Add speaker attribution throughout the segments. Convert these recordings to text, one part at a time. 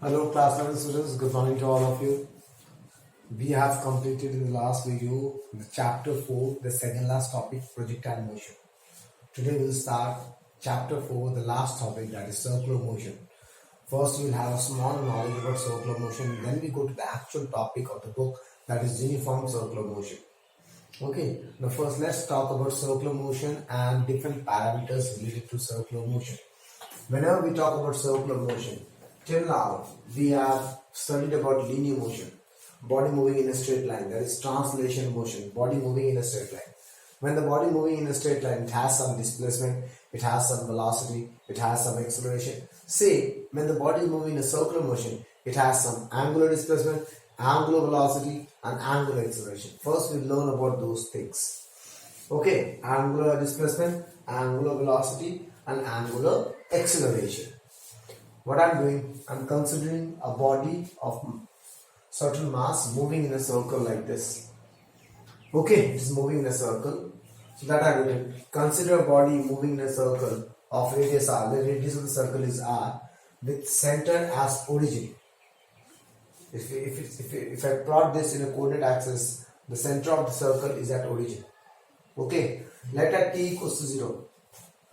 Speaker 1: Hello class 11 students, good morning to all of you. We have completed in the last video the chapter 4, the second last topic, projectile motion. Today we will start chapter 4, the last topic, that is circular motion. First we will have a small knowledge about circular motion, then we go to the actual topic of the book, that is uniform circular motion. Okay, now first let's talk about circular motion and different parameters related to circular motion. Whenever we talk about circular motion, till now we have studied about linear motion, body moving in a straight line, that is translation motion, body moving in a straight line. When the body moving in a straight line, it has some displacement, it has some velocity, it has some acceleration. Say, when the body is moving in a circular motion, it has some angular displacement, angular velocity and angular acceleration. First we learn about those things. Okay, angular displacement, angular velocity and angular acceleration. What I'm doing, I'm considering a body of certain mass moving in a circle like this. Okay, it is moving in a circle. So that I will consider a body moving in a circle of radius r. The radius of the circle is r with center as origin. If I plot this in a coordinate axis, the center of the circle is at origin. Okay, let at t equals to 0.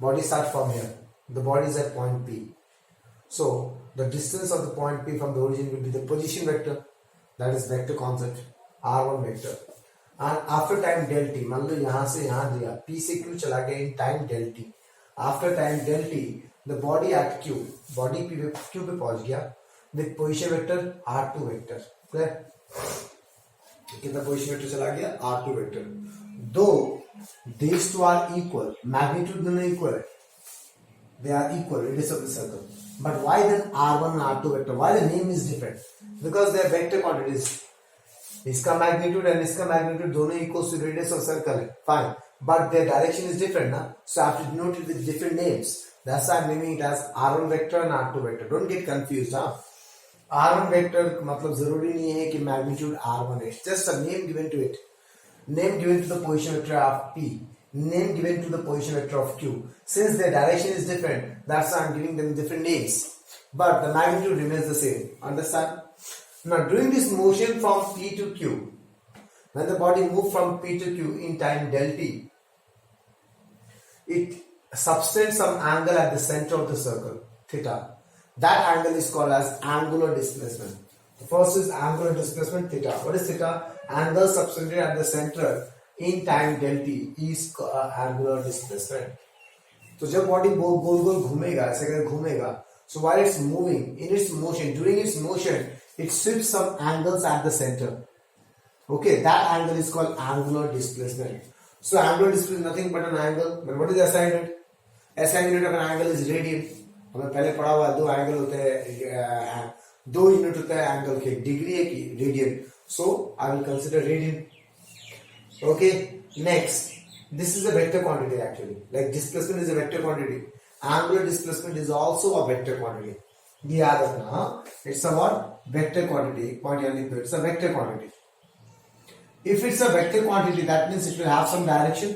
Speaker 1: Body starts from here. The body is at point P. So the distance of the point P from the origin will be the position vector, that is vector concept, r1 vector. And after time del t, मान लो यहाँ से यहाँ दिया, P से Q चला गया in time del t. After time del t, the body at Q, body Q पे पहुँच गया with position vector r2 vector. Clear? कितना position vector चला गया? r2 vector. Though these two are equal, magnitude दोनों equal है. They are equal, radius of the circle. But why then r1 and r2 vector? Why the name is different? Because they are vector quantities. इसका magnitude and इसका magnitude दोनों equals to radius of circle है. Fine. But their direction is different, na? So I have to denote it with different names. That's why I'm naming it as r1 vector and r2 vector. Don't get confused, huh? r1 vector मतलब जरूरी नहीं है कि magnitude r1 है. It's just a name given to it. Name given to the position vector of P. Name given to the position vector of Q. Since their direction is different, that's why I'm giving them different names. But the magnitude remains the same. Understand? Now, during this motion from P to Q, when the body moves from P to Q in time del t, it subtends some angle at the center of the circle, theta. That angle is called as angular displacement. The first is angular displacement, theta. What is theta? Angle subtended at the center in time del t is angular displacement. तो जब body गोल गोल घूमेगा, ऐसे करके घूमेगा, so while it's moving, in its motion, during its motion, it sweeps some angles at the center. Okay, that angle is called angular displacement. So angular displacement is nothing but an angle. But what is SI unit? SI unit of an angle is radian. हमें पहले पढ़ा हुआ दो angle होते हैं, दो unit होता है एंगल के, डिग्री है कि radian. So I will consider radian. Okay, next. This is a vector quantity actually. Like displacement is a vector quantity. Angular displacement is also a vector quantity. ये याद रखना, हाँ? It's a what? Vector quantity. Point यहाँ लिख दो. It's a vector quantity. If it's a vector quantity, that means it will have some direction.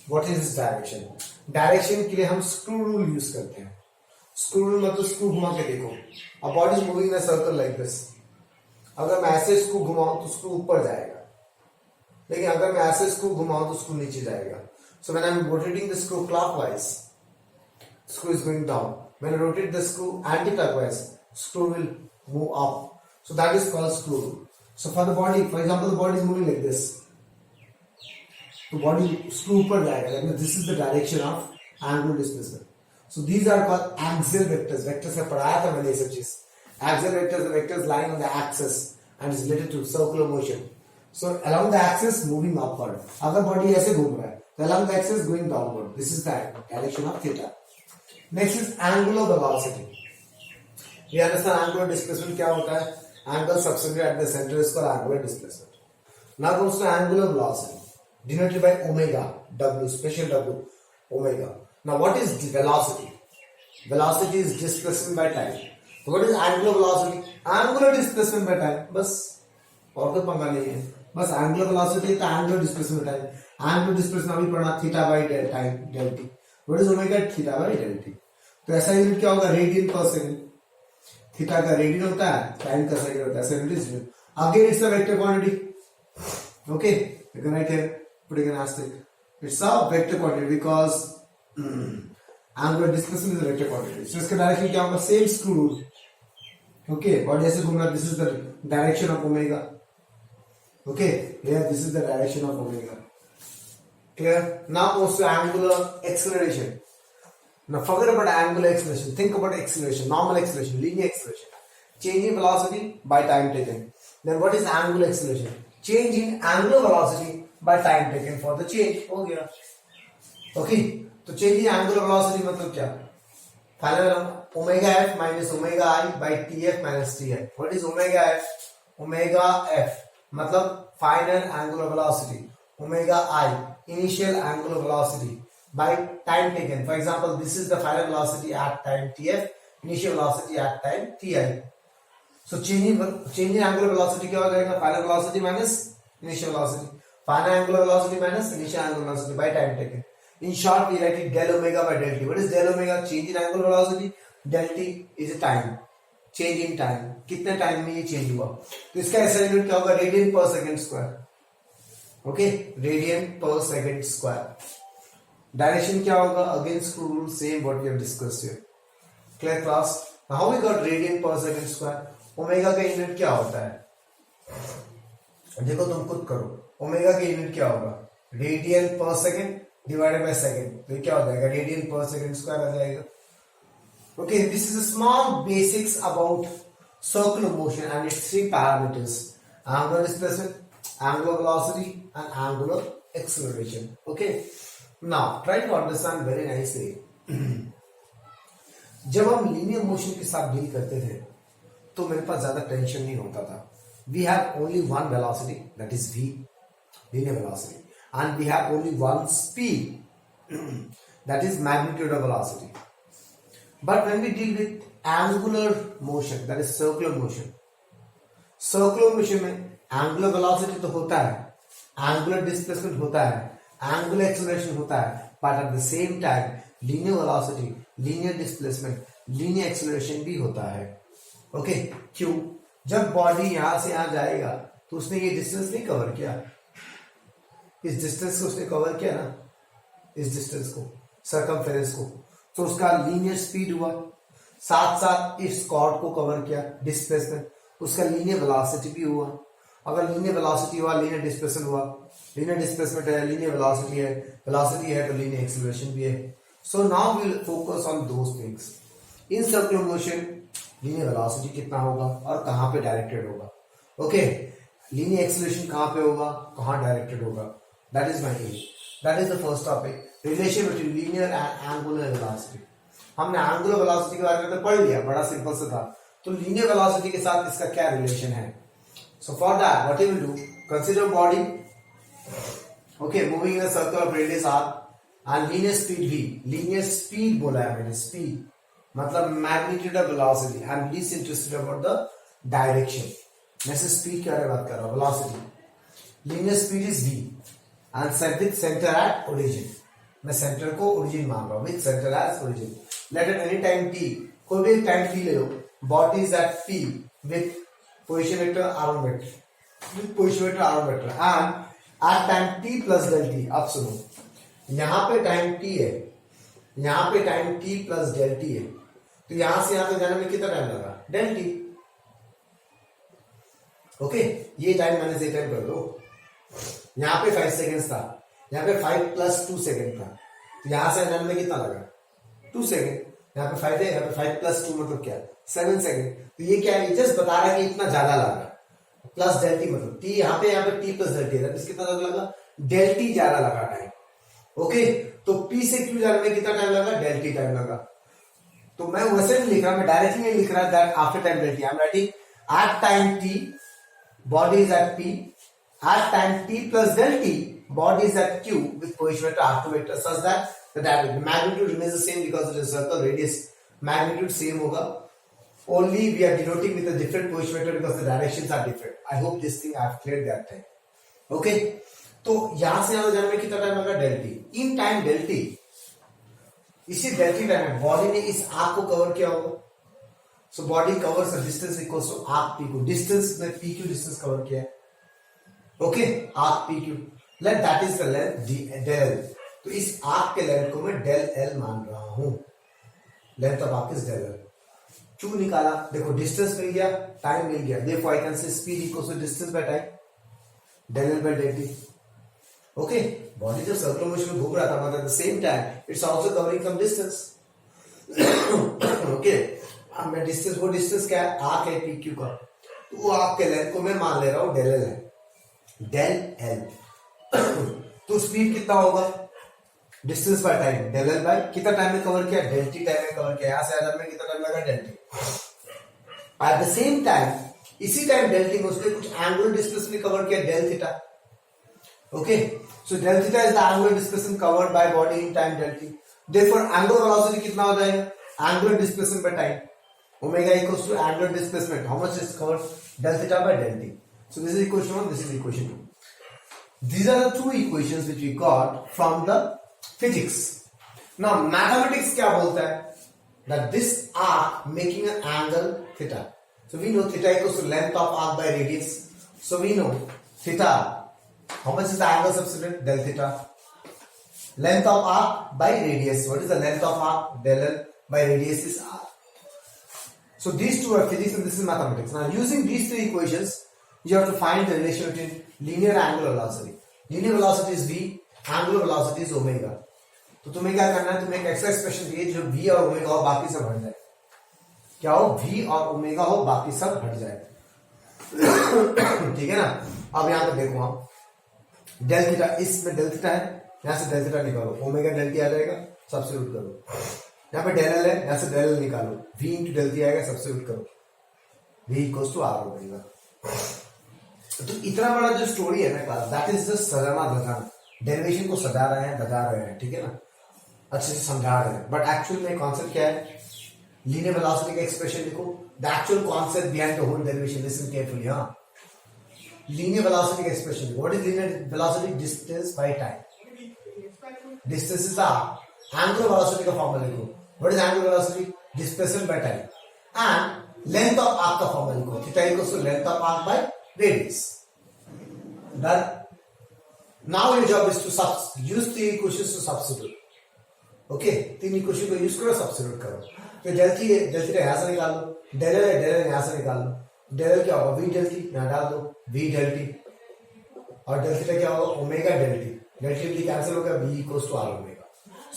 Speaker 1: What is this direction? Direction के लिए हम screw rule use करते हैं. Screw rule मतलब screw घुमा के देखो. A body is moving in a circle like this. अगर मैं ऐसे screw घुमाऊं तो screw ऊपर जाएगा. लेकिन अगर मैं ऐसे स्क्रू घुमाऊं तो स्क्रू नीचे जाएगा. So when I'm rotating the screw clockwise, screw is going down. When I rotate the screw anti-clockwise, screw will move up. So that is called screw rule. So for the body, for example, the body is moving like this. The body screw ऊपर जाएगा. That means this is the direction of angular displacement. So these are called axial vectors. Vectors से पढ़ाया था मैंने ये सब चीज. Axial vectors, the vectors lying on the axis and is related to circular motion. So along the axis moving upward. अगर body ऐसे घूम रहा है, तो along the axis going downward. This is the direction of theta. Next is angular velocity. We understand angular displacement क्या होता है? Angle subtended at the center is called angular displacement. Now comes to angular velocity, denoted by omega, W, special W, omega. Now what is velocity? Velocity is displacement by time. So what is angular velocity? Angular displacement by time. बस और कोई पंगा नहीं है. बस angular velocity तो angular displacement time. Angular displacement अभी पढ़ना theta by time del T. What is omega? Theta by del T. तो ऐसा यूनिट क्या होगा? रेडियन पर सेकंड. थीटा का रेडियन होता है, टाइम का सेकंड होता है, 70 again it's a vector quantity. Okay, you can write here, putting an asterisk. It's a vector quantity because angular displacement is a vector quantity. So इसका direction क्या होगा? Same screw rule. Okay, body ऐसे घूम रहा है, this is the direction of omega. Okay, here this is the direction of omega. Clear? Now moves to angular acceleration. Now forget about angular acceleration. Think about acceleration, normal acceleration, linear acceleration. Change in velocity by time taken. Then what is angular acceleration? Change in angular velocity by time taken for the change. हो गया। Okay, तो change in angular velocity मतलब क्या? Final omega f minus omega I by tf minus tf. What is omega f? Omega f मतलब final angular velocity. Omega I initial angular velocity by time taken. For example, this is the final velocity at time tf, initial velocity at time ti. So change in angular velocity क्या हो जाएगा? Final velocity minus initial velocity. Final angular velocity minus initial angular velocity by time taken. In short, we write it del omega by del t. What is del omega? Change in angular velocity. Del t is a time. Change in time. कितने time में ये change हुआ? तो इसका ऐसा unit क्या होगा? Radian per second square. Okay, radian per second square. Direction क्या होगा? Against rule same what we have discussed here. Clear class? How we got radian per second square? Omega का यूनिट क्या होता है? देखो तुम खुद करो, ओमेगा का यूनिट क्या होगा? Radian per second divided by second. तो ये क्या हो जाएगा? रेडियन पर सेकेंड स्क्वायर आ जाएगा। Okay, this is a small basics about circular motion and it's three parameters: angular displacement, angular velocity and angular acceleration. Okay, now try to understand very nicely. जब हम linear motion के साथ deal करते थे तो मेरे पास ज्यादा टेंशन नहीं होता था। We have only one velocity, that is v, linear velocity, and we have only one speed, that is magnitude of velocity. But when we deal with angular motion, that is circular motion में angular velocity तो होता है, angular displacement होता है, angular acceleration होता है, but at the same time linear velocity, linear displacement, linear acceleration भी होता है। ओके, क्यों? जब बॉडी यहां से यहां जाएगा तो उसने ये डिस्टेंस नहीं कवर किया, इस डिस्टेंस को उसने कवर किया ना, इस डिस्टेंस को, सर्कमफेरेंस को, तो उसका लीनियर स्पीड हुआ, साथ साथ इस कॉर्ड को कवर किया, डिस्प्लेसमेंट, उसका लीनियर वेलोसिटी भी हुआ। अगर लीनियर वेलोसिटी हुआ, लीनियर डिस्प्लेसमेंट हुआ, लीनियर डिस्प्लेसमेंट है, लीनियर वेलोसिटी है तो लीनियर एक्सेलरेशन भी है। So now we will focus on those things. In circular motion linear velocity कितना होगा और कहां पे डायरेक्टेड होगा? ओके, लीनियर एक्सेलरेशन कहां पे होगा, कहां डायरेक्टेड होगा? That is my aim, that is the first topic, relation between linear and angular velocity. हमने एंगुलर वेलोसिटी के बारे में तो पढ़ लिया, बड़ा सिंपल सा था। तो लीनियर वेलोसिटी के साथ इसका क्या रिलेशन है? So for that what you will do, consider body, okay, moving in a circle of radius r and linear speed v। Linear speed बोला है मैंने, स्पीड मतलब magnitude of velocity, I am least interested about the direction. मैं सिर्फ speed के बारे में बात कर रहा हूं, velocity. Linear speed is v and set with centre at origin. मैं सेंटर को ओरिजिन मान रहा हूं, with centre as origin. Let at any time t, कोई भी टाइम t ले लो, body is at p with position vector r1 vector, with position vector r1 vector and at time t plus del t। अब सुनो, यहां पे time t है, यहां पे time t plus del t है, तो यहां से यहां तक जाने में कितना टाइम लगा? del t। ओके, ये टाइम मैंने से टाइम कर दो। यहां पे 5 सेकेंड्स था, यहां पे 5 प्लस 2 सेकेंड था, तो यहां से जाने में कितना लगा? 2 सेकेंड। यहां पे 5 है, यहां पे 5 प्लस 2 मतलब क्या? 7 सेकेंड। तो ये क्या है? जस्ट बता रहा है कि इतना ज्यादा लगा, प्लस del t मतलब t, यहां पे t प्लस del t है, कितना लगा? del t ज्यादा लगा टाइम। ओके, तो p से q जाने में कितना टाइम लगा? del t टाइम लगा। तो मैं वैसे नहीं लिख रहा, मैं डायरेक्टली नहीं लिख रहा that after time del t, I am writing at time t body is at p, at time t plus del t body is at q with position vector r2 vector such that the magnitude remains the same because it is circle radius, magnitude same होगा, only we are denoting with a different position vector because the directions are different. I hope this thing I have cleared that time. Okay, तो यहां से यहां जाने में कितना time लगा? del t। In time del t, इसी del t time में बॉडी ने इस आर्क को कवर किया होगा, So body covers a distance equals to arc PQ. Distance में PQ distance cover किया है. Okay, arc PQ. Let that is the length del L. तो इस arc के length को मैं del L मान रहा हूं. Length of arc is del L. Q निकाला, देखो distance मिल गया, time मिल गया. Therefore I can say speed equals to distance by time. Del L by del T. Okay, body जब circular motion में घूम रहा था, but at the same time it's also covering some distance. Okay. अब मैं distance, वो distance क्या है, आर्क है PQ का, तो वो आर्क के लेंथ को मैं मान ले रहा हूं डेल एल है, डेल एल. तो स्पीड कितना होगा, distance by time, del L by कितना टाइम में कवर किया, डेल टी टाइम में कवर किया. यहां से आने में कितना टाइम लगा, del T. At the same time इसी टाइम डेल टी में उसने कुछ एंगुलर डिस्प्लेसमेंट कवर किया, del theta. Okay, so del theta is the angular displacement covered by body in time del T. Therefore angular velocity कितना हो जाएगा, angular displacement by time, omega equals to angular displacement. How much is covered, del theta by del t. So this is equation 1, this is equation 2. These are the two equations which we got from the physics. Now mathematics क्या बोलता है, that this arc making an angle theta. So we know theta equals to length of arc by radius. So we know theta, how much is the angle subtended, del theta. Length of arc by radius, what is the length of arc, del L by radius is r. So these two are physics and this is mathematics. Now using these three equations, you have to find the relation between linear angular velocity. Linear velocity is v, angular velocity is omega. तो तुम्हें क्या करना है, तुम्हें एक extra expression दिए जो v और ओमेगा हो, बाकी सब हट जाए. क्या हो, v और ओमेगा हो, बाकी सब हट जाए. ठीक है ना. अब यहां पर देखो आप, डेल थीटा, इसमें डेल थीटा है, यहां से डेल थीटा निकालो, ओमेगा डेल टी आ जाएगा, सब्स्टिट्यूट करो. यहाँ पे डेल एल है, यहाँ से डेल एल निकालो, v इंटू डेल टी आएगा, सब्स्टिट्यूट करो, v इक्वल्स टू आर हो जाएगा. तो इतना बड़ा जो स्टोरी है ना क्लास, दैट इज जस्ट सजाना धजाना. डेरिवेशन को सजा रहे हैं, बता रहे हैं, ठीक है ना, अच्छे से समझा रहे हैं. बट एक्चुअल में कॉन्सेप्ट क्या है, लीनियर वेलोसिटी का एक्सप्रेशन लिखो. The actual concept behind the whole derivation, listen carefully. हाँ, लीनियर वेलोसिटी का expression, what is linear velocity, distance by time. Distance is the angular velocity का फॉर्मूला लिखो. What is angular velocity? Displacement by time. And length of arc का formula लिखो. Theta equals to length of arc by radius. Done. Now your job is to use the equations to substitute. Okay, तीन equation को use करो, substitute करो. तो del theta यहां से निकाल लो, डेल एल यहां से निकाल लो. डेल एल क्या होगा, वी डेल टी, यहां डाल दो, वी डेल टी. और डेल थीटा क्या होगा, omega del T. Del T cancel हो गया, V equals to R omega.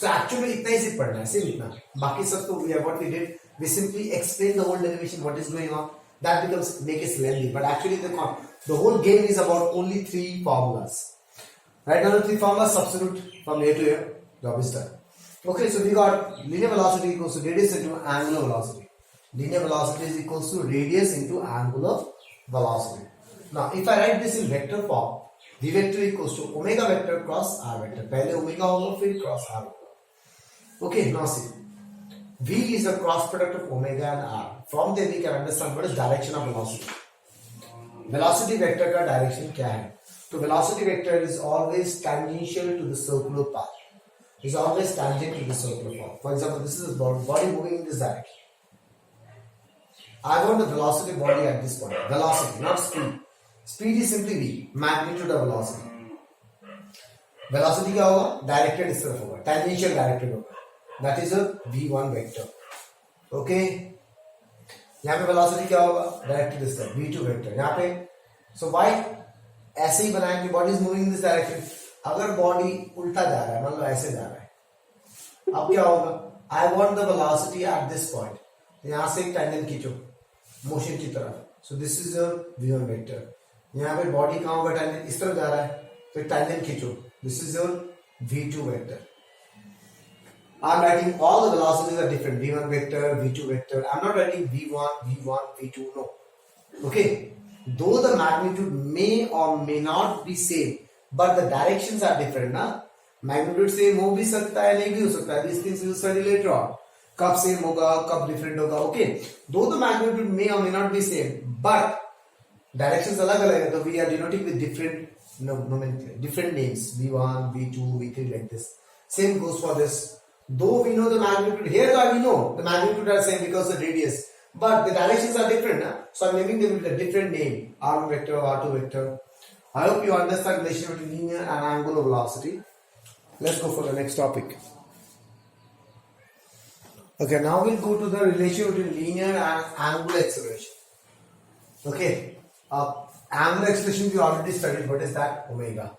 Speaker 1: So actually इतना ही सिर्फ पढ़ना है, सिर्फ इतना. बाकी सब तो what we did, we simply explain the whole derivation, what is going on. That becomes make it lengthy. But actually the whole game is about only three formulas. Right now the three formulas, substitute from here to here, job is done. Okay, so we got linear velocity equals to radius into angular velocity. Linear velocity is equals to radius into angular velocity. Now if I write this in vector form, v vector equals to omega vector cross r vector. पहले omega होगा, फिर cross r होगा. Okay, now see, v is the cross product of omega and r. From there we can understand what is direction of velocity. Velocity vector का direction क्या है? तो velocity vector is always tangential to the circular path. Is always tangent to the circular path. For example, this is the body moving in this direction. I want the velocity body at this point. Velocity, not speed. Speed is simply v, magnitude of velocity. Velocity क्या होगा? Directed इस तरफ होगा, tangential directed होगा. That is a v1 vector. Okay. यहाँ पे velocity क्या होगा? Directed इस तरफ, v2 vector. यहाँ पे so why ऐसे ही बनाया कि body is moving in this direction. अगर body उल्टा जा रहा है, मान लो ऐसे जा रहा है, अब क्या होगा? I want the velocity at this point. यहाँ से एक tangent खींचो motion की तरफ. So this is a v1 vector. यहाँ पे body कहाँ होगा? tangent इस तरफ जा रहा है, तो एक tangent खींचो. This is your v2 vector. I'm writing all the velocities are different. v1 vector, v2 vector. I'm not writing v1, v1, v2. No. Okay. Though the magnitude may or may not be same, but the directions are different. ना? Magnitude same हो भी सकता है, नहीं भी हो सकता है. These things we'll study later on. कब same होगा, कब different होगा. Okay. Though the magnitude may or may not be same, but directions अलग अलग है, तो we are denoting with different different names. v1, v2, v3 like this. Same goes for this. Though we know the magnitude, here we know the magnitude are same because of radius, but the directions are different. So I'm naming them with a different name, r1 vector, r2 vector. I hope you understand the relation between linear and angular velocity. Let's go for the next topic. Okay, now we'll go to the relation between linear and angular acceleration. Okay, angular acceleration we already studied. What is that? Omega.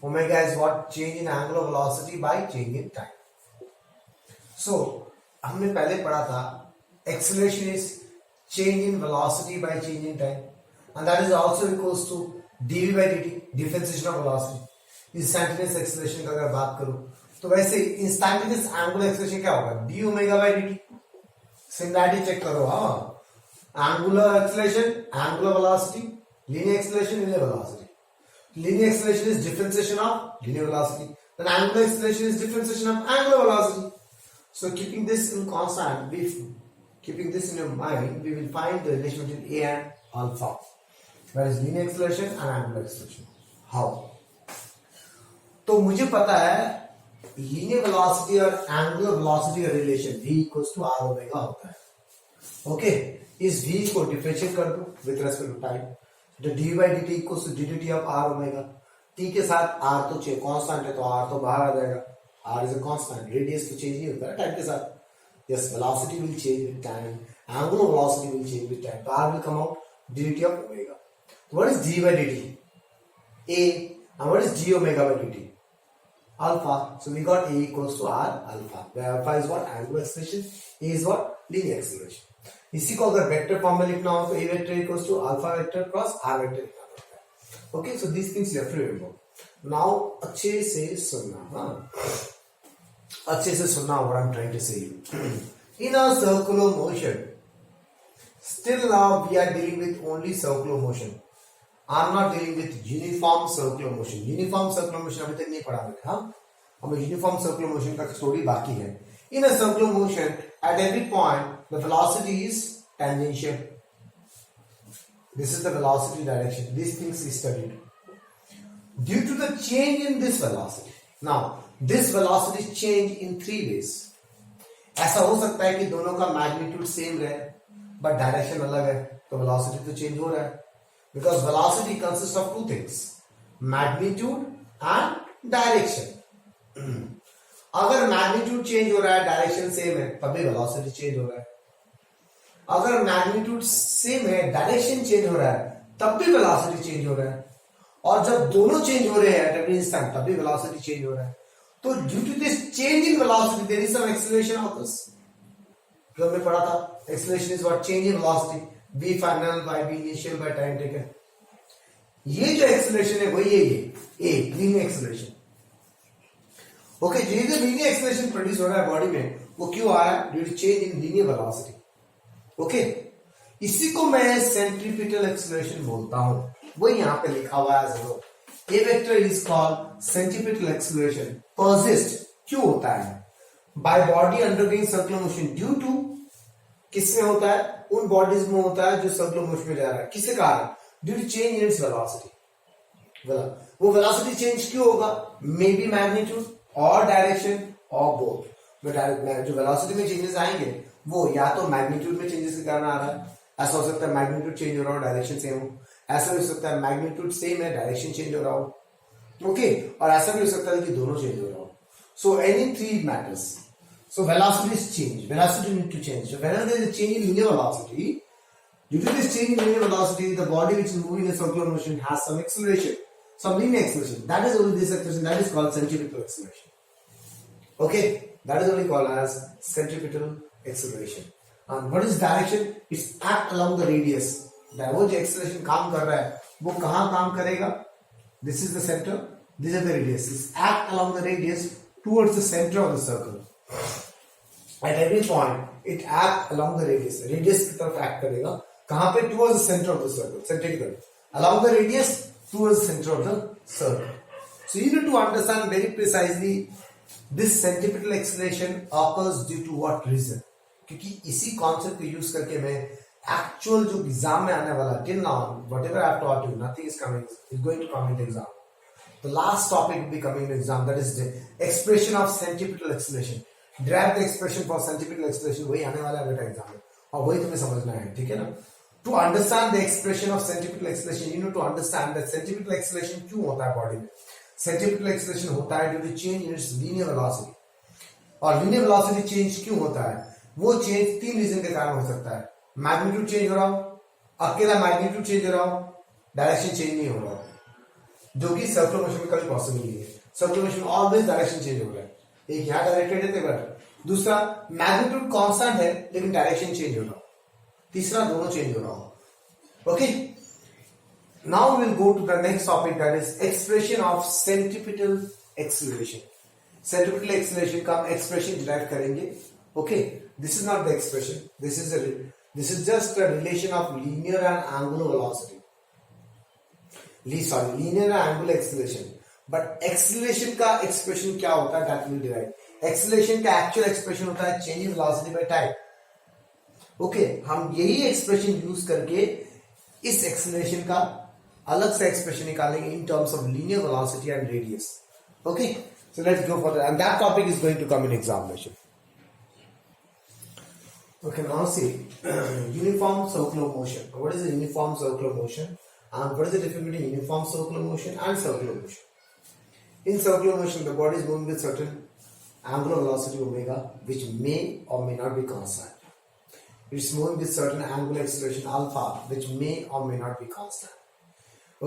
Speaker 1: Omega is what? Change in angular velocity by change in time. So हमने पहले पढ़ा था acceleration is change in velocity by change in time, and that is also equals to dv by dt, differentiation of velocity. Instantaneous acceleration का अगर बात करूं तो वैसे instantaneous angular acceleration क्या होगा? d omega by dt. Similarity check करो. हाँ, angular acceleration, angular velocity, linear acceleration, linear velocity. Linear acceleration is differentiation of linear velocity. Then angular acceleration is differentiation of angular velocity. So keeping this in constant, keeping this in your mind, we will find the relation between a and alpha. That is linear acceleration and angular acceleration. How? तो मुझे पता है linear velocity और angular velocity का relation v equals to r omega होता है. Okay, इस v को differentiate कर दो with respect to time. The d by dt equals to dt of r omega. t के साथ r तो constant है तो r तो बाहर आ जाएगा. R is a constant. Radius तो change नहीं होता है time के साथ. Yes, velocity will change with time. Angular velocity will change with time. So R will come out dt of omega. So what is d by dt? A. And what is d omega by dt? Alpha. So we got A equals to R alpha. Where alpha is what? Angular acceleration. A is what? Linear acceleration. इसी को अगर vector form में लिखना हो तो A vector equals to alpha vector cross R vector लिखना पड़ता है. Okay, so this things you have to remember. Now अच्छे से सुनना. हाँ, अच्छे से सुनना what I'm trying to say. In a circular motion, still now we are dealing with only circular motion. I'm not dealing with uniform circular motion. Uniform circular motion अभी तक नहीं पढ़ा मैंने. हाँ, हमें uniform circular motion का story बाकी है. In a circular motion, at every point, the velocity is tangential. This is the velocity direction. These things we studied. Due to the change in this velocity. Now, this velocity change in three ways. ऐसा हो सकता है कि दोनों का magnitude same रहे, but direction अलग है, तो velocity तो change हो रहा है. Because velocity consists of two things, magnitude and direction. अगर मैग्नीट्यूड चेंज हो रहा है, डायरेक्शन सेम है, तभी वेलोसिटी चेंज हो रहा है. अगर मैग्नीट्यूड सेम है, डायरेक्शन चेंज हो रहा है, तब भी वेलोसिटी चेंज हो रहा है. और जब दोनों चेंज हो रहे हैं एट एवरी इंस्टेंट, तब भी वेलोसिटी चेंज हो रहा है. तो due to this change in velocity there is some acceleration occurs. जो हमने पढ़ा था, acceleration is what? Change in velocity, v final by v initial by time taken. ये जो एक्सेलरेशन है वही है ये लीनियर एक्सेलरेशन. ओके, जो लीनियर एक्सेलरेशन प्रोड्यूस हो रहा है बॉडी में, वो क्यों आ रहा है? Due to change in linear velocity. Okay, इसी को मैं सेंट्रीपिटल एक्सेलरेशन बोलता हूं. वो यहां पे लिखा हुआ है जरूर. A vector is called centripetal acceleration. Persist क्यों होता है? By body undergoing circular motion due to, किसमें होता है? उन बॉडीज में होता है जो सर्कुलर मोशन में जा रहा है. किसके कारण? Due to change in its velocity. वो वेलोसिटी चेंज क्यों होगा? मे बी मैग्नीट्यूड और डायरेक्शन और बोथ. जो वेलोसिटी में चेंजेस आएंगे वो या तो मैग्नीट्यूड में चेंजेस के कारण आ रहा है. ऐसा हो सकता है मैग्नीट्यूड चेंज हो रहा हो, डायरेक्शन सेम हो. ऐसा भी हो सकता है मैग्नीट्यूड सेम है, डायरेक्शन चेंज हो रहा हो. ओके, और ऐसा भी हो सकता है कि दोनों चेंज हो रहा हो. So any three matters. So velocity is change. Velocity need to change. Whenever there is a change in linear velocity, due to this change in linear velocity, the body which is moving in circular motion has some acceleration, some linear acceleration. That is only this acceleration. That is called centripetal acceleration. Okay, that is only called as centripetal acceleration. And what is direction? It's act along the radius. वो जो acceleration काम कर रहा है वो कहाँ काम करेगा? This is the center. This is the radius. It's act along the radius towards the center of the circle. At every point, it act along the radius. Radius की तरफ act करेगा. कहाँ पे? Towards the center of the circle. Centripetal. Along the radius towards the center of the circle. So you need to understand very precisely this centripetal acceleration occurs due to what reason? क्योंकि इसी concept को use करके मैं actual जो exam में आने वाला till now whatever I have taught you nothing is going to come in the exam. The last topic will be coming in the exam, that is the expression of centripetal acceleration. Drive the expression for centripetal acceleration, वही आने वाला है बेटा exam में. और वही तुम्हें समझना है, ठीक है ना। To understand the expression of centripetal acceleration you know to understand that centripetal acceleration क्यों होता है बॉडी में। सेंट्रीपिटल एक्सेलरेशन होता है due to change in its linear velocity. और लीनियर वेलोसिटी चेंज क्यों होता है, वो चेंज 3 रीजन के कारण हो सकता है। मैग्नीट्यूड चेंज हो रहा हो, अकेला मैग्नीट्यूड चेंज हो रहा हो, डायरेक्शन चेंज नहीं हो रहा हो, जो कि सर्कुलर मोशन में कभी पॉसिबल नहीं है। Circular motion always direction change हो रहा है, एक यहां डायरेक्टेड है तो दूसरा मैग्नीट्यूड कांस्टेंट है लेकिन डायरेक्शन चेंज हो रहा हो, तीसरा दोनों चेंज हो रहा हो। Okay, now will go to the next topic that is expression of centripetal acceleration. Centripetal acceleration का हम एक्सप्रेशन डिराइव करेंगे। Okay, this is not the expression, this is just a relation of linear and angular velocity, linear and angular acceleration. But acceleration का expression क्या होता है that will derive. Acceleration का actual expression होता है change in velocity by time. Okay, हम यही expression use करके इस एक्सेलरेशन का अलग से एक्सप्रेशन निकालेंगे in terms of linear velocity and radius. Okay, so let's go for that and that topic is going to come in examination. Okay, now see uniform circular motion. What is a uniform circular motion? And what is the difference between uniform circular motion and circular motion? In circular motion, the body is moving with certain angular velocity omega, which may or may not be constant. It's moving with certain angular acceleration alpha, which may or may not be constant.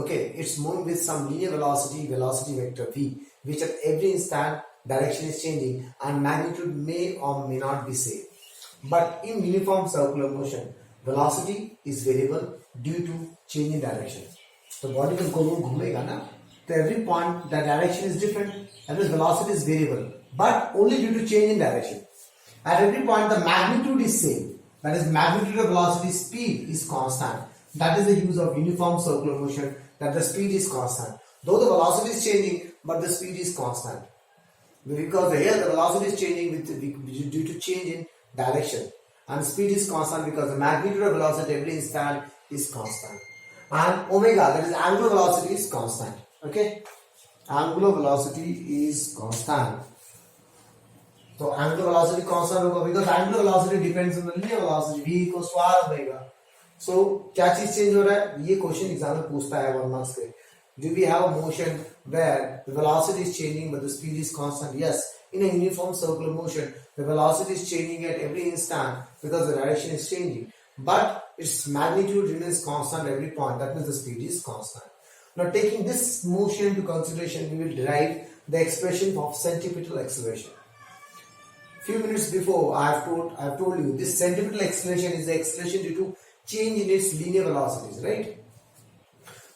Speaker 1: Okay, it's moving with some linear velocity vector v, which at every instant direction is changing, and magnitude may or may not be same. But in uniform circular motion, velocity is variable due to change in direction. तो body में घूमेगा ना, तो every point the direction is different, and this velocity is variable, but only due to change in direction. At every point the magnitude is same. That is, magnitude of velocity speed is constant. That is the use of uniform circular motion. That the speed is constant. Though the velocity is changing, but the speed is constant. Because here the velocity is changing due to change in direction, and speed is constant because the magnitude of velocity every instant is constant, and omega, that is angular velocity, is constant. Okay, angular velocity is constant. So angular velocity constant होगा because angular velocity depends on the linear velocity v equals to r omega. So क्या चीज change हो रहा है, ये question exam में पूछता है 1 मार्क्स के। Do we have a motion where the velocity is changing but the speed is constant? Yes. In a uniform circular motion, the velocity is changing at every instant because the direction is changing, but its magnitude remains constant every point. That means the speed is constant. Now, taking this motion into consideration, we will derive the expression of centripetal acceleration. Few minutes before, I have told you this centripetal acceleration is the acceleration due to change in its linear velocities, right?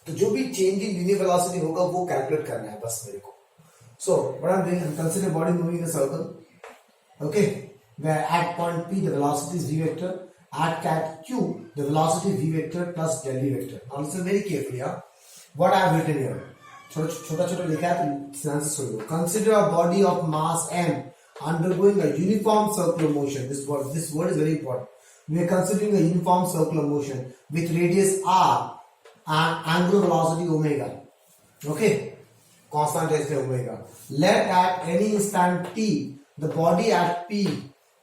Speaker 1: तो जो भी change in linear velocity होगा वो calculate करना है बस मेरे को। So what I'm doing, I'm considering body moving in a circle. Okay, where at point P the velocity is v vector, at cat Q the velocity v vector plus del v vector. Now listen very carefully. What I have written here, छोटा लिखा है तो ध्यान से सुनो। Consider a body of mass m undergoing a uniform circular motion. This word is very important. We are considering a uniform circular motion with radius r and angular velocity omega. Okay. Constant is omega. Let at any instant t the body at P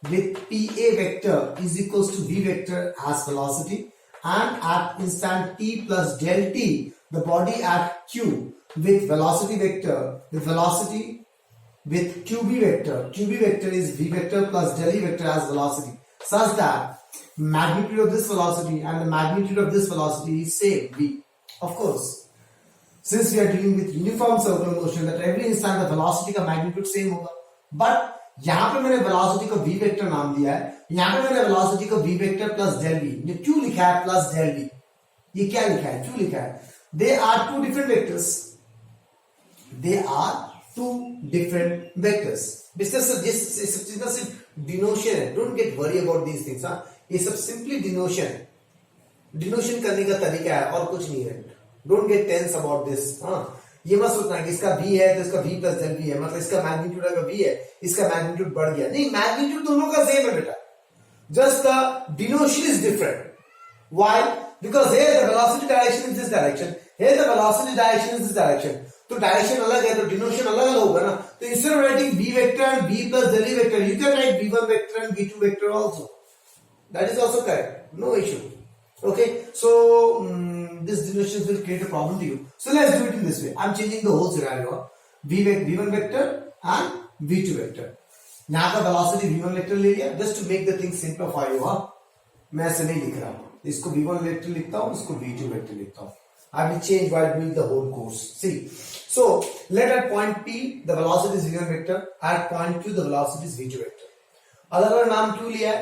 Speaker 1: with PA vector is equals to V vector as velocity, and at instant t plus del t the body at Q with velocity vector with QB vector. QB vector is V vector plus del E vector as velocity, such that magnitude of this velocity and the magnitude of this velocity is same V. Of course, since we are dealing with uniform circular motion, that every instant the velocity का magnitude same होगा, but यहाँ पे मैंने velocity को v vector नाम दिया है, यहाँ पे मैंने velocity को v vector plus del v, ये क्यों लिखा है plus del v, ये क्या लिखा है, क्यों लिखा है? They are two different vectors. They are two different vectors. ये सब चीज का सिर्फ denotion है. Don't get worry about these things. हाँ, ये सब simply denotion है. Denotion करने का तरीका है और कुछ नहीं है. Don't get tense about this. हाँ, ये मत सोचना कि इसका v है तो इसका v plus del v है, मतलब इसका मैग्नीट्यूड अगर v है इसका मैग्नीट्यूड बढ़ गया, नहीं, मैग्नीट्यूड दोनों का सेम है बेटा, just the denotion is different. Why? Because here the velocity direction is this direction, here the velocity direction is this direction, तो डायरेक्शन अलग है तो डिनोशन अलग अलग होगा ना, तो instead of writing v vector and v plus del v vector, you can write v1 vector and v2 vector also. That is also correct. No issue. Okay, so this denotation will create a problem to you. So let's do it in this way. I'm changing the whole scenario. V1 vector and V2 vector. यहाँ का velocity V1 vector ले लिया, just to make the thing simple for you. मैं ऐसे नहीं लिख रहा हूँ, इसको V1 vector लिखता हूँ, इसको V2 vector लिखता हूँ. I will change while doing the whole course. See, so let at point P the velocity is V1 vector, at point Q the velocity is V2 vector. अलग अलग नाम क्यों लिया है?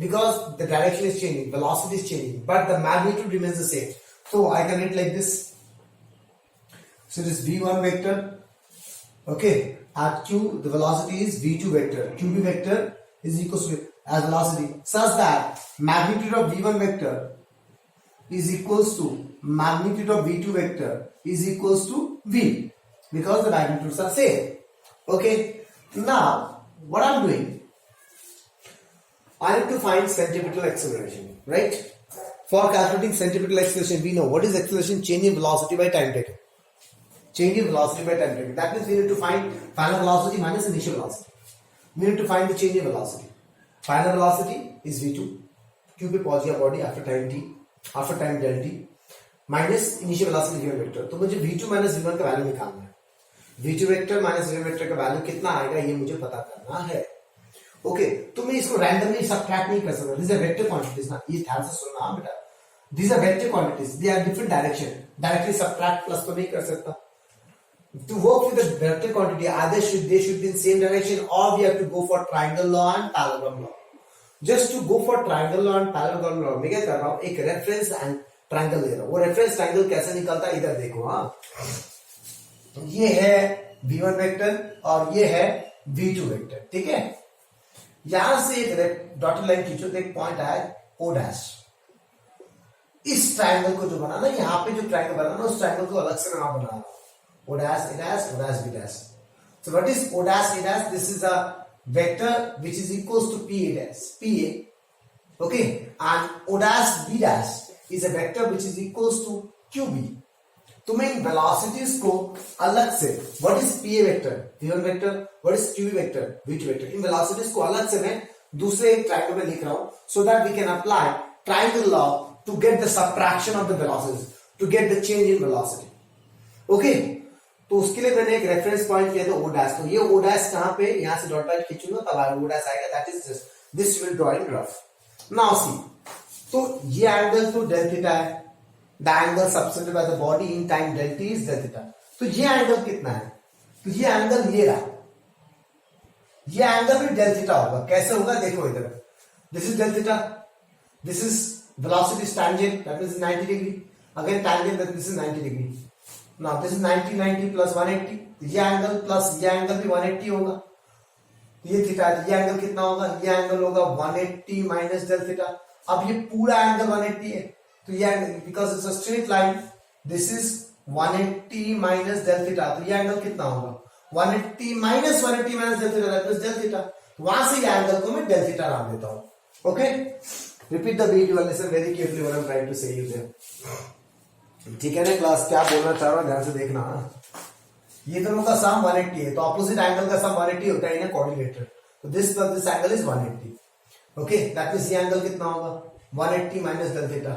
Speaker 1: Because the direction is changing, velocity is changing, but the magnitude remains the same. So I can write like this. So this V1 vector, okay, at Q the velocity is V2 vector. QB vector is equal to as velocity, such that magnitude of V1 vector is equals to magnitude of V2 vector is equals to V, because the magnitudes are same. Okay, now what I'm doing, I have to find centripetal acceleration, right? For calculating centripetal acceleration, we know what is acceleration, change in velocity by time taken. Change in velocity by time taken. That means we need to find final velocity minus initial velocity. We need to find the change in velocity. Final velocity is v2. Q पे पहुंच गया body after time t, after time del t, minus initial velocity v1 vector. तो मुझे v2 minus v1 का value निकालना है. v2 vector minus v1 vector का value कितना आएगा ये मुझे पता करना है. ओके, तो मैं इसको रैंडमली सबट्रैक्ट नहीं कर सकता. दिस आर वेक्टर क्वांटिटीज ना, ये ध्यान से सुनना बेटा. This are vector quantities, they are different direction. Directly subtract plus तो नहीं कर सकता. To work with the vector quantity, either they should be in same direction, or we have to go for triangle law and parallelogram law. Just to go for triangle law and parallelogram law, मैं क्या कर रहा हूँ, एक reference triangle ले रहा हूँ. वो रेफरेंस ट्रायंगल कैसे निकलता है इधर देखो. हाँ, ये है v1 वेक्टर और ये है v2 वेक्टर. ठीक है, यहां से एक डॉटेड लाइन खींचो तो एक पॉइंट आया o डैश. इस ट्रायंगल को जो बनाना, यहाँ पे जो ट्रायंगल बनाना, उस ट्रायंगल को अलग से नाम बना रहा हूं. O dash, A dash, O dash, B dash. So what is O dash, A dash? This is a vector which is equals to P A dash, P A. Okay, and O dash, B dash is a vector which is equals to QB. तो मैं इन velocities को अलग से, what is P A vector, V1 vector, what is QB vector, V2 vector, in velocities को अलग से मैं दूसरे एक triangle में लिख रहा हूँ, so that we can apply triangle law to get the subtraction of the velocities, to get the change in velocity. Okay. तो उसके लिए मैंने एक रेफरेंस पॉइंट किया था O डैश. तो ये O डैश कहां पे, यहां से डॉट डॉट खींचूंगा तब O डैश आएगा. That is this will draw in rough. Now see, तो ये एंगल तो डेल थीटा है. The angle subtended by the body in time del T is del theta. तो ये एंगल कितना है, तो ये एंगल ये रहा. ये एंगल भी डेल थीटा होगा. कैसे होगा देखो इधर. This is del theta, this is velocity is tangent, that means 90 degree. Again tangent, that this is 90 degree. Now this is 90 plus 180. ये एंगल प्लस ये एंगल भी 180 होगा. ये थीटा, ये एंगल कितना होगा, ये एंगल होगा 180 माइनस डेल थीटा. अब ये पूरा एंगल 180 है, तो ये because it's a straight line, this is 180 minus del theta. तो ये एंगल कितना होगा, 180 minus 180 minus del theta, that is del theta. वहां से ये एंगल को मैं डेल थीटा नाम देता हूं. Okay, repeat the video, listen very carefully what I am trying to say you there. ठीक है ना क्लास, क्या बोलना चाह रहा हूं ध्यान से देखना. ये दोनों का सम 180 है, तो ऑपोजिट एंगल का सम 180 होता है इन कोऑर्डिनेटर. तो this angle is 180. Okay, that means ये एंगल कितना होगा, 180 माइनस डेल थीटा.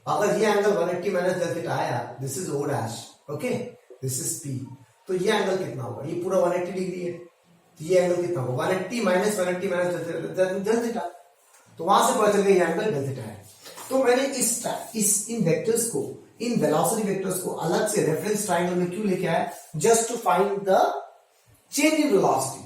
Speaker 1: अगर ये एंगल 180 माइनस डेल थीटा आया, this is O dash. Okay, this is P. तो ये एंगल कितना होगा, ये पूरा 180 डिग्री है. तो ये एंगल कितना होगा, 180 माइनस 180 माइनस डेल थीटा. तो वहां से पता चल गया ये एंगल डेल थीटा है. तो मैंने इस इन वेक्टर्स को, इन वेलोसिटी वेक्टर्स को अलग से रेफरेंस ट्रायंगल में क्यों लेके आया, just to find the change in velocity.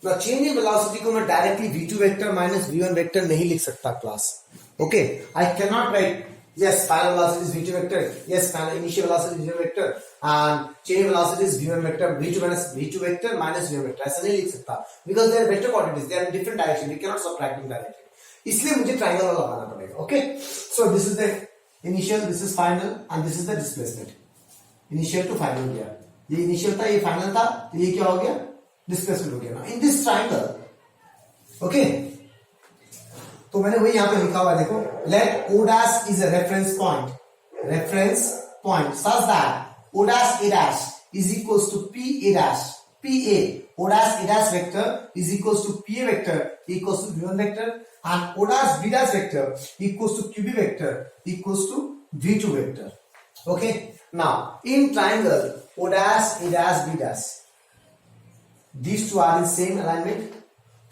Speaker 1: ना चेंज इन वेलोसिटी को मैं directly v2 vector minus v1 vector नहीं लिख सकता class. Okay, I can not write yes final velocity is v2 vector, yes final initial velocity is v1 vector and change velocity is v1 vector, v2 vector minus v1 vector. ऐसा नहीं लिख सकता, because they are vector quantities, they are in different direction, we can not subtract in directly. इसलिए मुझे triangle वाला बनाना पड़ेगा. Okay, so this is the initial, this is final and this is the displacement. Initial to final हो गया, ये initial था, ये फाइनल था, तो ये क्या हो गया, डिस्प्लेसमेंट हो गया. ना इन दिस ट्रायंगल. ओके, तो मैंने वही यहां पे लिखा हुआ है देखो, let O dash is a reference point such that O dash A dash is equals to P A dash, P A O dash A dash vector is equals to PA vector equals to V1 vector, and O dash B dash vector equals to QB vector equals to V2 vector. Okay, now in triangle O dash A dash B dash, these two are in same alignment,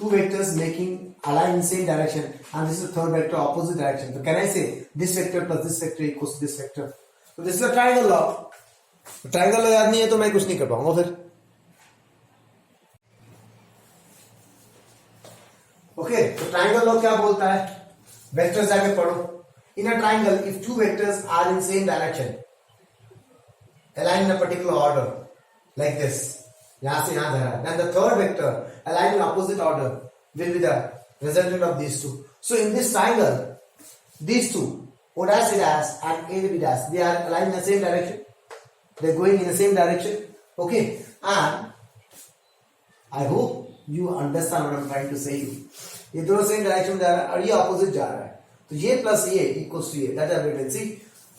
Speaker 1: two vectors making align in same direction, and this is the third vector opposite direction. So can I say this vector plus this vector equals to this vector? So this is a triangle law. Triangle लगा याद नहीं है तो मैं कुछ नहीं कर पाऊंगा फिर. ओके, तो ट्राइंगल लॉ क्या बोलता है? वेक्टर्स जाके पढ़ो. In a triangle if two vectors are in same direction align in a particular order like this, यहां से यहां जा रहा है, then the third vector align in opposite order will be the resultant of these two. So in this triangle these two O dash A dash and A B dash, they are aligned in the same direction. They're going in the same direction. Okay, and I hope you understand what I'm trying to say. ये दोनों same direction में जा रहा है और ये opposite जा रहा है, तो ये प्लस ये इक्वल्स टू ये. That I written, see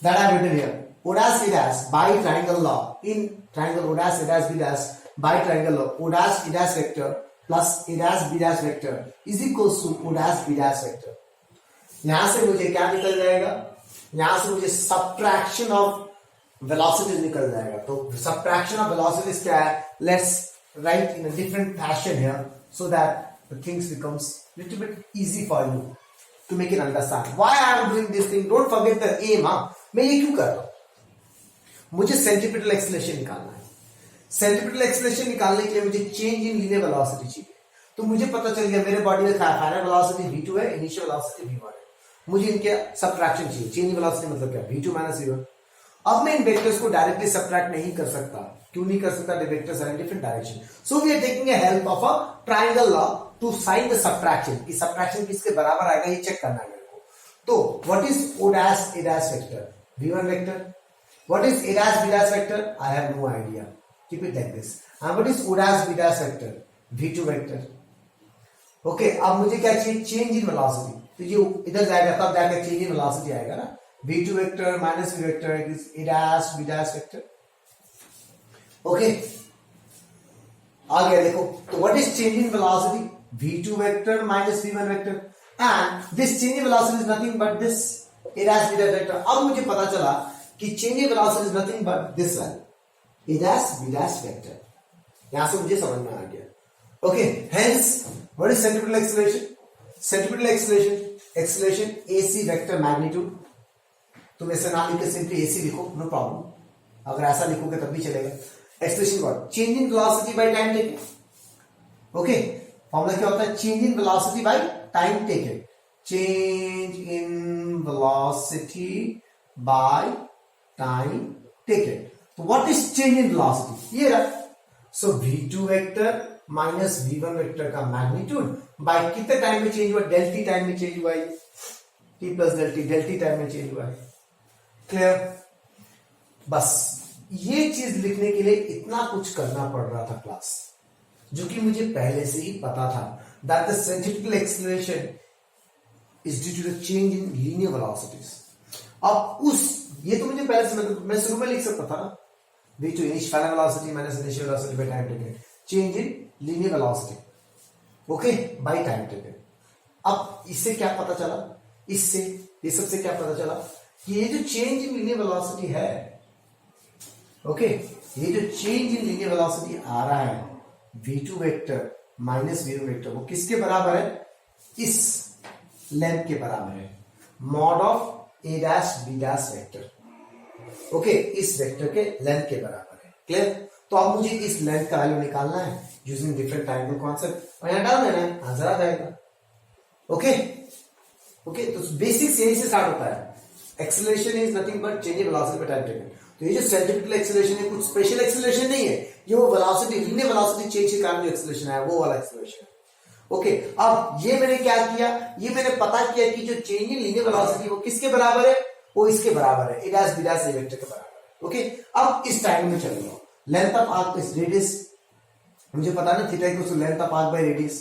Speaker 1: that I written here. O dash A dash by triangle law, in triangle O dash A dash B dash by triangle law, O dash A dash vector plus A dash B dash vector is equals to O dash B dash vector. यहां से मुझे क्या निकल जाएगा? यहां से मुझे subtraction of velocities निकल जाएगा. तो सब्ट्रैक्शन ऑफ वेलोसिटीज क्या है? Let's write in a different fashion here so that the things becomes little bit easy for you to make it understand why I am doing this thing. Don't forget the M. मैं ये क्यों कर रहा हूं? मुझे centripetal acceleration निकालना है. Centripetal acceleration निकालने के लिए मुझे चेंज इन लीनियर वेलोसिटी चाहिए. तो मुझे पता चल गया मेरे बॉडी में फाइनल वेलोसिटी v2 है, इनिशियल वेलोसिटी v1 है. मुझे इनके सब्ट्रैक्शन चाहिए. चेंज इन वेलोसिटी मतलब क्या? v2 minus v1. अब मैं इन वेक्टर्स को डायरेक्टली सब्ट्रैक्ट नहीं कर सकता. क्यों नहीं कर सकता? The vectors are in different direction. So we are taking a help of a triangle law to find the subtraction. कि सब्ट्रैक्शन किसके बराबर आएगा ये चेक करना है मेरे को. तो what is O dash A dash vector? v1 vector. What is A dash B dash vector? I have no idea. Keep it like this. And what is O dash B dash vector? v2 vector. Okay, अब मुझे क्या चाहिए? Change in velocity. तो ये इधर जाएगा तब जाकर चेंज इन वेलोसिटी आएगा ना. v2 vector minus v vector is A dash B dash vector. Okay, आ गया देखो. तो what is change in velocity? v2 vector minus v1 vector, and this change in velocity is nothing but this A dash B dash vector. अब मुझे पता चला कि change in velocity is nothing but this value A dash B dash vector. यहां से मुझे समझ में आ गया. Okay, hence what is centripetal acceleration? Centripetal acceleration AC vector magnitude. तुम ऐसे ना लिख के सिंपली AC लिखो, नो प्रॉब्लम. अगर ऐसा लिखोगे तब भी चलेगा. Acceleration what? Change in velocity by time taken. Okay, formula क्या होता है? Change in velocity by time taken. Change in velocity by time taken. तो what is change in velocity? ये रहा. So v2 vector minus v1 vector का magnitude by कितने time में चेंज हुआ? डेल टी टाइम में चेंज हुआ है. t plus del T time में चेंज हुआ है. क्लियर? बस ये चीज लिखने के लिए इतना कुछ करना पड़ रहा था क्लास, जो कि मुझे पहले से ही पता था. That the centripetal acceleration is due to the change in linear velocities. अब ये तो मुझे पहले से मैं शुरू में लिख सकता था ना. v2 initial final velocity minus initial velocity by time taken. Change in linear velocity, okay, bye time taken. अब इससे क्या पता चला? इससे ये सबसे क्या पता चला कि ये जो चेंज इन लीनियर वेलोसिटी है, ओके, ये जो चेंज इन लीनियर वेलोसिटी आ रहा है v2 vector minus v1 vector, वो किसके बराबर है? इस लेंथ के बराबर है. Mod of A dash B dash vector. Okay, इस वेक्टर के लेंथ के बराबर है. क्लियर? तो अब मुझे इस लेंथ का वैल्यू निकालना है यूजिंग डिफरेंट ट्रायंगल कॉन्सेप्ट, और यहां डाल देना है, आंसर आ जाएगा. ओके, तो बेसिक्स यहीं से स्टार्ट होता है. Acceleration is nothing but change in velocity by time taken. तो ये जो सेंट्रीपिटल एक्सेलरेशन है कुछ स्पेशल एक्सेलरेशन नहीं है. ये वो वेलोसिटी लीनियर वेलोसिटी चेंज के कारण जो एक्सेलरेशन है वो वाला एक्सेलरेशन है. ओके, अब ये मैंने क्या किया? ये मैंने पता किया कि जो चेंज इन लीनियर वेलोसिटी वो किसके बराबर है? वो इसके बराबर है, A dash B dash A vector के बराबर है. ओके, अब इस ट्रायंगल में चलेंगे. Length of arc is radius. मुझे पता ना theta equals to length of arc by radius.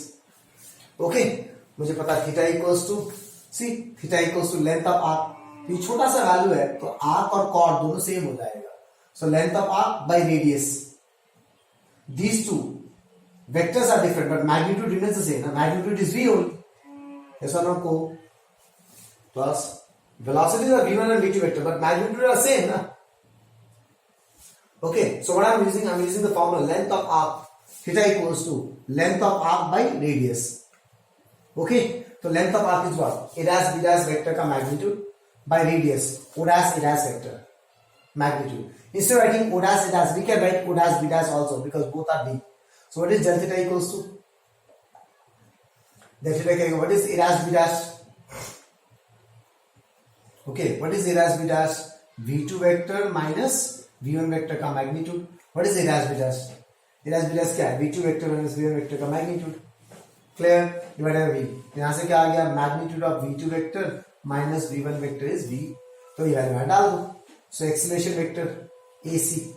Speaker 1: Okay, मुझे पता theta equals to theta equals to length of arc. ये छोटा सा वैल्यू है तो आर्क और कॉर्ड दोनों सेम हो जाएगा. So length of arc by radius, these two vectors are different but magnitude remains the same. Magnitude is v only. Yes or no? Co plus velocities are v1 and v2 vector but magnitude are same. Na? Okay, so what I'm using the formula length of arc theta equals to length of arc by radius. Okay, so length of arc is what? A dash b dash vector ka magnitude by radius o dash a dash vector magnitude. Instead of writing o dash a dash, we can write o dash b dash also because both are d. So what is del theta equals to? Del theta, what is a dash b dash? Okay, what is a dash b dash? v2 vector minus v1 vector का magnitude. What is a dash b dash? a dash b dash क्या है? v2 vector minus v1 vector का magnitude. Clear? Divided by v. यहाँ से क्या आ गया? Magnitude of v2 vector minus v1 vector is v. तो ये वैल्यू डाल दो. So acceleration vector AC.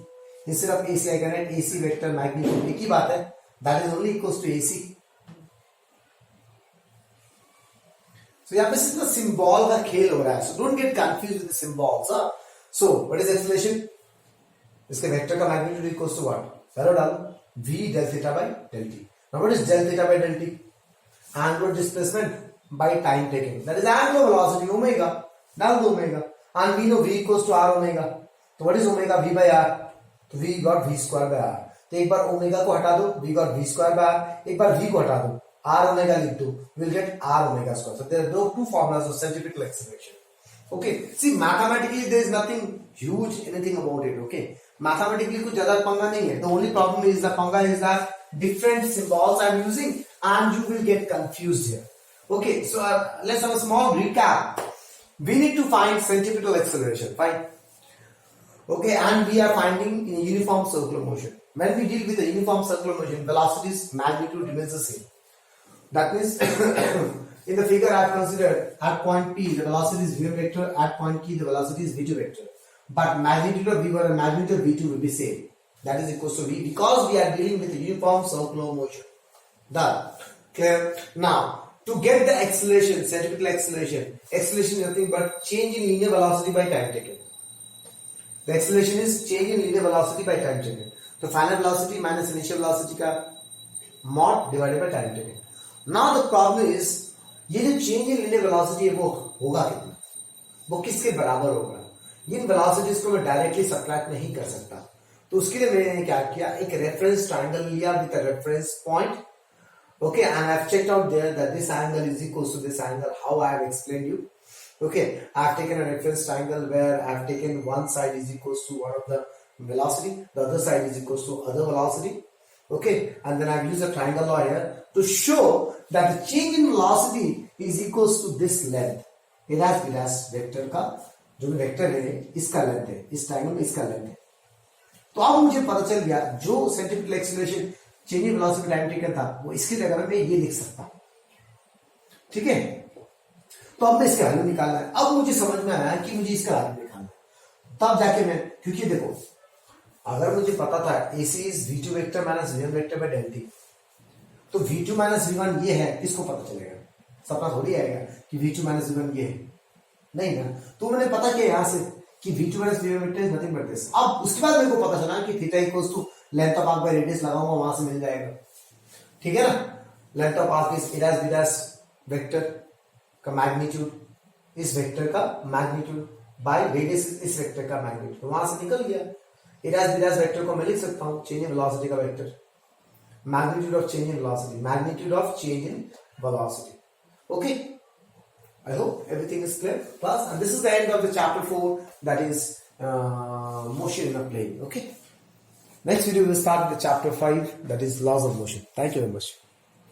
Speaker 1: Instead of AC I can write AC vector magnitude. एक ही बात है. That is only equals to AC. So यहाँ पे सिर्फ symbol का खेल हो रहा है. So don't get confused with the symbols. So what is acceleration? इसके वेक्टर का magnitude equals to what? Value डालो v del theta by del t. Now what is del theta by del t? Angular displacement by time taken. That is angular velocity omega. डाल दो omega. And we know v equals to r omega. तो what is omega? v by r. तो v got v square by r. तो एक बार omega को हटा दो, v got v square by r. एक बार v को हटा दो, r omega लिख दो, you will get r omega square. So there are two formulas of centripetal acceleration. Okay, see mathematically there is nothing huge anything about it. Okay, mathematically कुछ ज्यादा पंगा नहीं है. The only problem is the पंगा is that different symbols I am using and you will get confused here. Okay, so let's have a small recap. We need to find centripetal acceleration. Fine. Okay, and we are finding in uniform circular motion. When we deal with a uniform circular motion, velocity's magnitude remains the same. That means in the figure I have considered at point P the velocity is v1 vector, at point Q the velocity is v2 vector. But magnitude of v1 and magnitude of v2 will be same. That is equals to v because we are dealing with a uniform circular motion. Done. Clear? Now, to get the acceleration, centripetal acceleration is nothing but change in linear velocity by time taken. The acceleration is change in linear velocity by time taken. So final velocity minus initial velocity का mod divided by time taken. Now the problem is ये जो change in linear velocity है वो होगा कितना? वो किसके बराबर होगा? इन velocities को मैं directly subtract नहीं कर सकता. तो उसके लिए मैंने क्या किया? एक reference triangle लिया with a reference point. Okay, and I have checked out there that this angle is equals to this angle. How I have explained you. Okay, I have taken a reference triangle where I have taken one side is equals to one of the velocity, the other side is equals to other velocity. Okay, and then I have used a triangle law here to show that the change in velocity is equals to this length. A dash b dash vector का जो भी vector है इसका length है, इस triangle में इसका length है. तो अब मुझे पता चल गया जो centripetal acceleration change in velocity time taken था वो इसकी जगह में ये लिख सकता हूं. ठीक है, तो अब मैं इसका वैल्यू निकालना है. अब मुझे समझ में आया कि मुझे इसका वैल्यू निकालना है. तब जाके मैं, क्योंकि देखो अगर मुझे पता था AC is v2 vector minus v1 vector by del t, तो v2 माइनस v1 ये है, किसको पता चलेगा? सपना थोड़ी आएगा कि v2 माइनस v1 ये है, नहीं ना. तो मैंने पता किया यहां से कि v2 minus v1 vector is nothing but this. अब उसके बाद मेरे को पता चला कि theta equals to length of arc by radius लगाऊंगा, वहां से मिल जाएगा. ठीक है ना. Length of arc is a dash b dash vector का मैग्नीट्यूड, इस वेक्टर का मैग्नीट्यूड बाय रेडियस इस वेक्टर का मैग्नीट्यूड. वहां से निकल गया. a dash b dash vector को मैं लिख सकता हूं चेंज इन वेलोसिटी का vector, magnitude of change in velocity, magnitude of change in velocity. Okay, I hope everything is clear class, and this is the end of the chapter 4, that is motion in a plane. Okay, next video we will start with the chapter 5, that is laws of motion. Thank you very much.